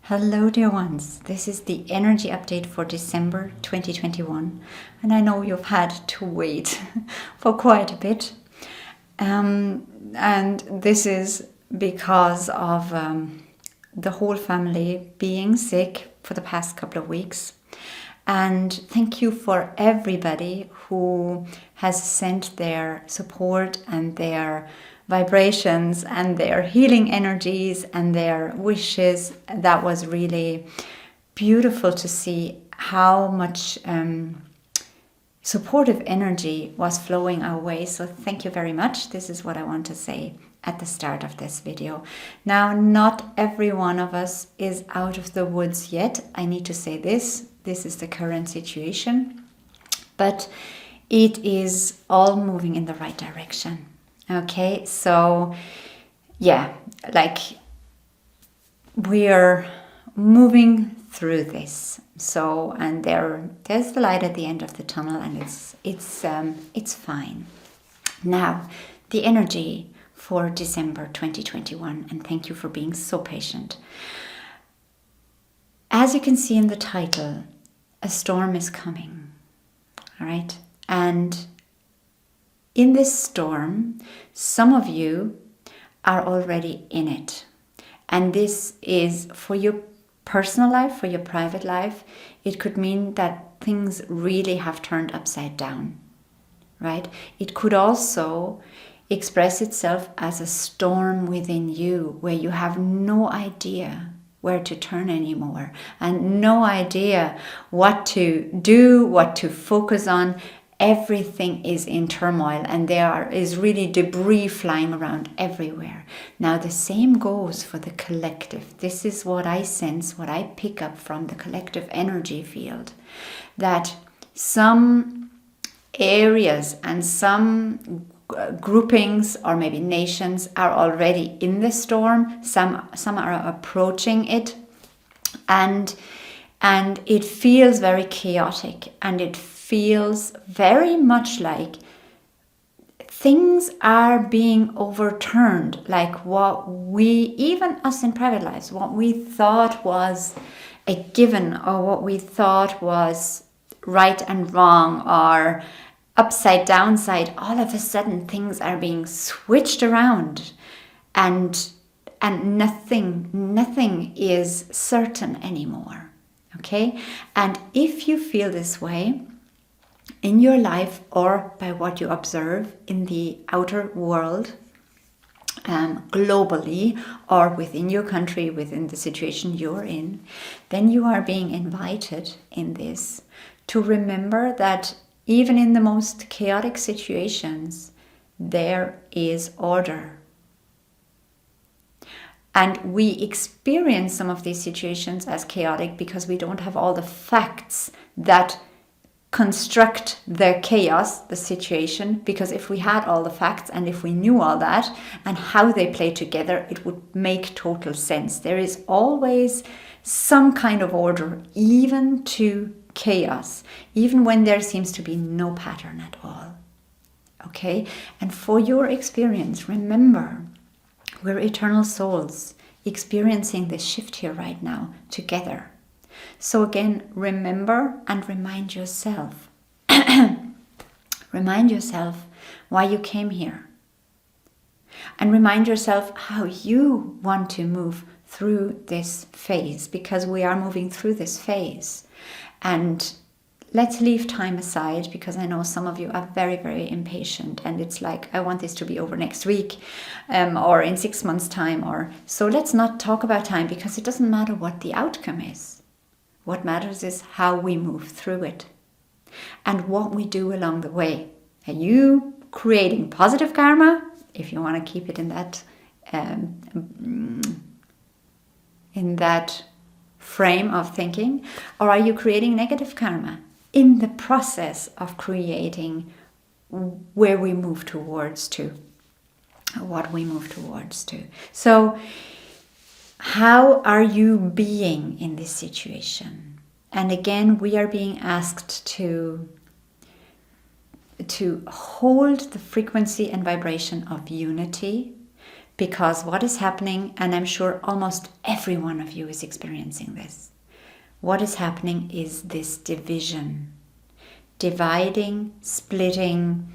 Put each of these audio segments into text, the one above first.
Hello dear ones, this is the energy update for December 2021 and I know you've had to wait for quite a bit and this is because of the whole family being sick for the past couple of weeks. And thank you for everybody who has sent their support and their vibrations and their healing energies and their wishes. That was really beautiful to see how much supportive energy was flowing our way. So thank you very much. This is what I want to say at the start of this video. Now, not every one of us is out of the woods yet. I need to say this. This is the current situation, but it is all moving in the right direction. Okay, so yeah, like we're moving through this. So, and there's the light at the end of the tunnel, and it's fine. Now, the energy for December 2021, and thank you for being so patient. As you can see in the title, a storm is coming, all right? And in this storm, some of you are already in it. And this is for your personal life, for your private life. It could mean that things really have turned upside down, right? It could also express itself as a storm within you where you have no idea where to turn anymore and no idea what to do, what to focus on. Everything is in turmoil and there is really debris flying around everywhere. Now the same goes for the collective. This is what I sense, what I pick up from the collective energy field, that some areas and some groupings or maybe nations are already in the storm. Some are approaching it, and it feels very chaotic, and it feels very much like things are being overturned, like what we, even us in private lives, what we thought was a given or what we thought was right and wrong or upside downside, all of a sudden things are being switched around and nothing is certain anymore. Okay? And if you feel this way in your life or by what you observe in the outer world, globally or within your country, within the situation you're in, then you are being invited in this to remember that even in the most chaotic situations, there is order. And we experience some of these situations as chaotic because we don't have all the facts that construct the chaos, the situation. Because if we had all the facts and if we knew all that and how they play together, it would make total sense. There is always some kind of order, even to chaos, even when there seems to be no pattern at all. Okay? And for your experience, remember, we're eternal souls experiencing this shift here right now together. So again, remember and remind yourself. Remind yourself why you came here. And remind yourself how you want to move through this phase, because we are moving through this phase. And let's leave time aside, because I know some of you are very, very impatient and it's like, I want this to be over next week or in 6 months' time. So let's not talk about time, because it doesn't matter what the outcome is. What matters is how we move through it and what we do along the way. Are you creating positive karma, if you want to keep it in that frame of thinking, or are you creating negative karma in the process of creating where we move towards to, what we move towards to? So how are you being in this situation? And again, we are being asked to hold the frequency and vibration of unity, Because what is happening, and I'm sure almost every one of you is experiencing this, what is happening is this division, dividing, splitting,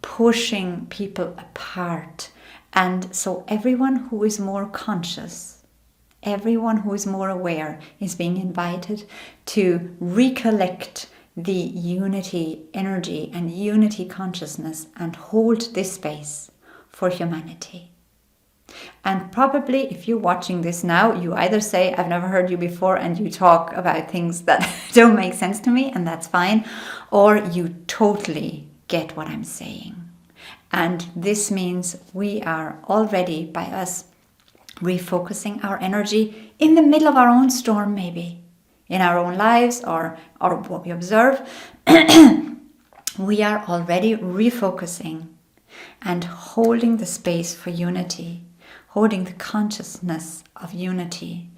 pushing people apart. And so everyone who is more conscious, everyone who is more aware is being invited to recollect the unity energy and unity consciousness and hold this space for humanity. And probably if you're watching this now, you either say, I've never heard you before, and you talk about things that don't make sense to me, and that's fine, or you totally get what I'm saying. And this means we are already, by us refocusing our energy in the middle of our own storm, maybe in our own lives or what we observe, we are already refocusing and holding the space for unity, holding the consciousness of unity,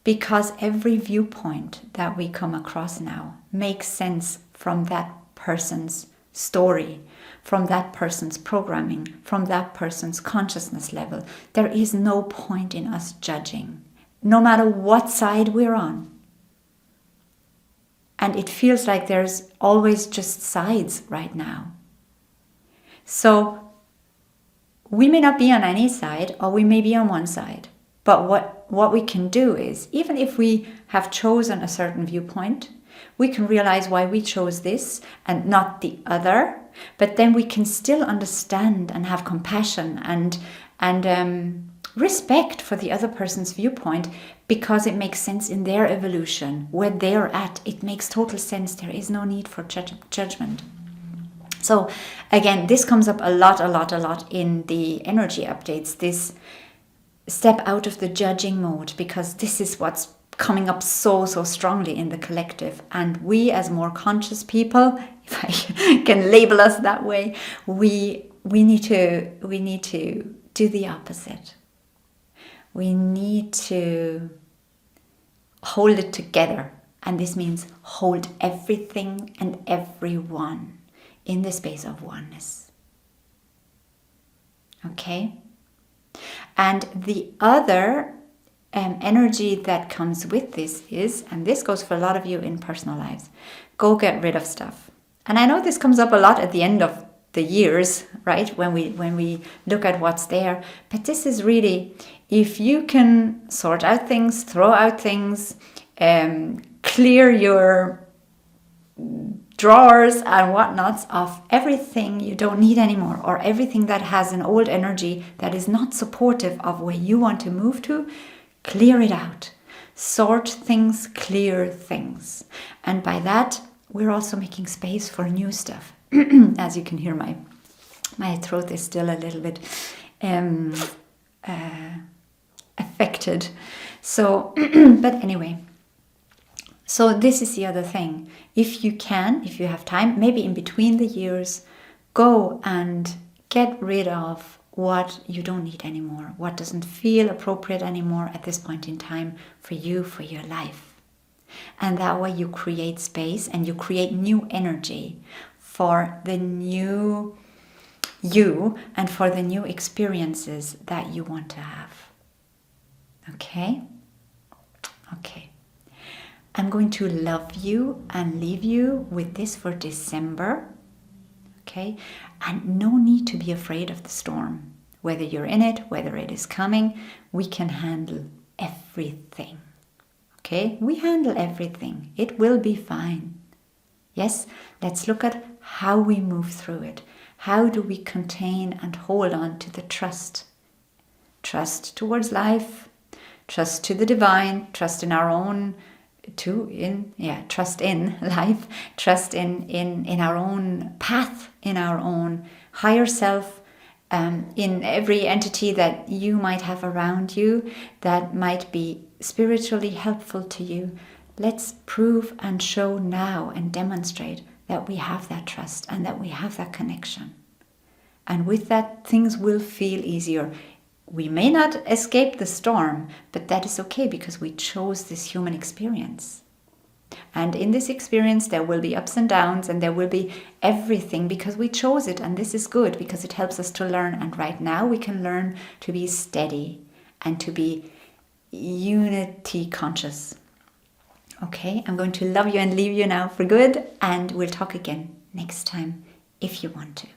because every viewpoint that we come across now makes sense from that person's story, from that person's programming, from that person's consciousness level. There is no point in us judging, no matter what side we're on. And it feels like there's always just sides right now. So we may not be on any side, or we may be on one side. But what we can do is, even if we have chosen a certain viewpoint, we can realize why we chose this and not the other. But then we can still understand and have compassion and respect for the other person's viewpoint, because it makes sense in their evolution, where they're at. It makes total sense. There is no need for judgment. So again, this comes up a lot in the energy updates, this step out of the judging mode, because this is what's coming up so strongly in the collective. And we, as more conscious people, if I can label us that way, we need to do the opposite. We need to hold it together. And this means hold everything and everyone in the space of oneness. Okay? And the other energy that comes with this is, and this goes for a lot of you in personal lives, go get rid of stuff. And I know this comes up a lot at the end of the years, right? When we look at what's there. But this is really, if you can sort out things, throw out things, clear your drawers and whatnots of everything you don't need anymore, or everything that has an old energy that is not supportive of where you want to move to, clear it out. Sort things, clear things. And by that, we're also making space for new stuff. As you can hear, my throat is still a little bit affected. So, but anyway. So this is the other thing. If you can, if you have time, maybe in between the years, go and get rid of what you don't need anymore, what doesn't feel appropriate anymore at this point in time for you, for your life. And that way you create space and you create new energy for the new you and for the new experiences that you want to have. Okay? Okay. I'm going to love you and leave you with this for December. Okay? And no need to be afraid of the storm. Whether you're in it, whether it is coming, we can handle everything. Okay? We handle everything. It will be fine. Yes? Let's look at how we move through it. How do we contain and hold on to the trust? Trust towards life, trust to the divine, trust in our own trust in life, trust in our own path, in our own higher self, in every entity that you might have around you that might be spiritually helpful to you. Let's prove and show now and demonstrate that we have that trust and that we have that connection. And with that, things will feel easier. We may not escape the storm, but that is okay because we chose this human experience. And in this experience, there will be ups and downs, and there will be everything, because we chose it. And this is good because it helps us to learn. And right now we can learn to be steady and to be unity conscious. Okay, I'm going to love you and leave you now for good. And we'll talk again next time if you want to.